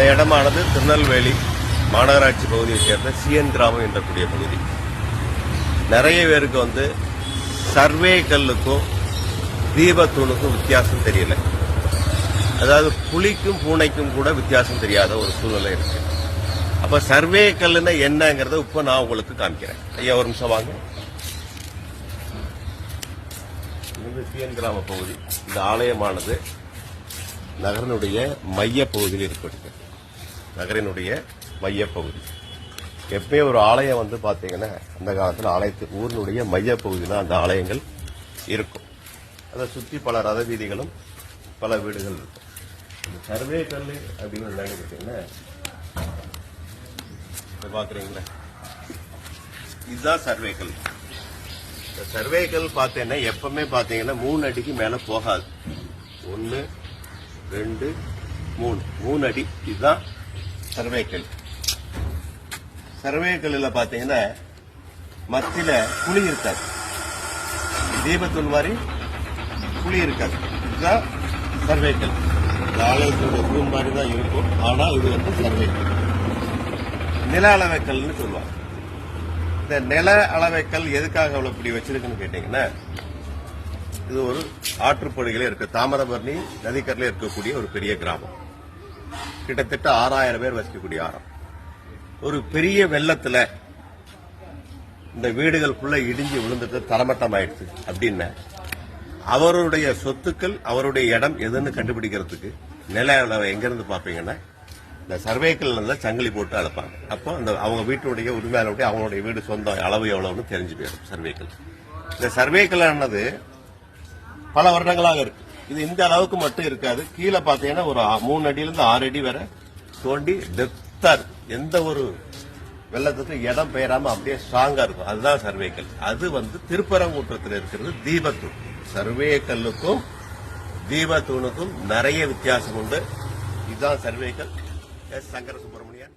இந்த இடமானது திருநெல்வேலி மாநகராட்சி பகுதியை சேர்ந்த சிஎன் கிராமம் என்றக்கூடிய பகுதி. நிறைய பேருக்கு சர்வே கல்லுக்கும் தீபத்தூணுக்கும் வித்தியாசம் தெரியல. அதாவது புலிக்கும் பூனைக்கும் கூட வித்தியாசம் தெரியாத ஒரு சூழ்நிலை இருக்கு. அப்ப சர்வே கல்லுன்னா என்னங்கறத இப்ப நான் உங்களுக்கு காமிக்கிறேன். ஐயா ஒரு நிமிஷம் வாங்க. இது சிஎன் கிராம பகுதி. இந்த ஆலயமானது நகரனுடைய மைய பகுதியில் இருக்கிறது. நகரினுடைய மைய பகுதி. எப்பயும் ஒரு ஆலயம் பாத்தீங்கன்னா அந்த காலத்தில் ஆலயத்துக்கு ஊரினுடைய மைய பகுதியில் அந்த ஆலயங்கள் இருக்கும். அதை சுற்றி பல ரத வீதிகளும் பல வீடுகள் இருக்கும். சர்வே கல் அப்படின்னு பார்த்தீங்கன்னா பாக்குறீங்களா, இதுதான் சர்வே கல். இந்த சர்வே கல் பார்த்தீங்கன்னா எப்பவுமே பாத்தீங்கன்னா 3 அடிக்கு மேல போகாது. 1 2 3 அடி. இதுதான் சர்வே கல். சர்வே கல்லில் பாத்தீங்கன்னா மத்தியில குழி இருக்காது. தீபத்தூள் மாதிரி குழி இருக்காது. இதுதான் சர்வே கல். ஆலயத்துடைய தூண் மாதிரி தான் இருக்கும். ஆனா இது சர்வே கல். நில அளவைக்கல்னு சொல்லுவாங்க. இந்த நில அளவைக்கல் எதுக்காக அவ்வளவு இப்படி வச்சிருக்குன்னு கேட்டீங்கன்னா, இது ஒரு ஆற்றுப்படுகையில இருக்கு. தாமிரபரணி நதிக்கரையில இருக்கக்கூடிய ஒரு பெரிய கிராமம். கிட்டத்தட்ட 6000 பேர் வசிக்கக்கூடிய ஆரம். ஒரு பெரிய வெள்ளத்துல இந்த வீடுகள் ஃபுல்லா இடிஞ்சு விழுந்துட்டு தரமட்டம் ஆயிடுச்சு அப்படின்னா அவருடைய சொத்துக்கள் அவருடைய இடம் எதுன்னு கண்டுபிடிக்கிறதுக்கு நில அளவை எங்க இருந்து பாப்பீங்கன்னா இந்த சர்வேக்கல்ல சங்கிலி போட்டு அளப்பாங்க. அப்போ அந்த அவங்க வீட்டுடைய உரிமையாளருடைய அவங்களுடைய வீடு சொந்த அளவு எவ்வளவுன்னு தெரிஞ்சு போயிடும் சர்வேக்கல். இந்த சர்வேக்கல் ஆனது பல வருடங்களாக இருக்கு. இது இந்த அளவுக்கு மட்டும் இருக்காது. கீழே பாத்தீங்கன்னா ஒரு 3 அடியிலிருந்து 6 அடி வரை தோண்டி டெப்தா இருக்கும். எந்த ஒரு வெள்ளத்துக்கு இடம் பெயராம அப்படியே ஸ்ட்ராங்கா இருக்கும். அதுதான் சர்வேக்கல். அது திருப்பரங்குன்றத்தில் இருக்கிறது தீபத்தூண். சர்வே கல்லுக்கும் தீபத்தூணுக்கும் நிறைய வித்தியாசம் உண்டு. இதுதான் சர்வேக்கல். எஸ். சங்கர சுப்பிரமணியன்.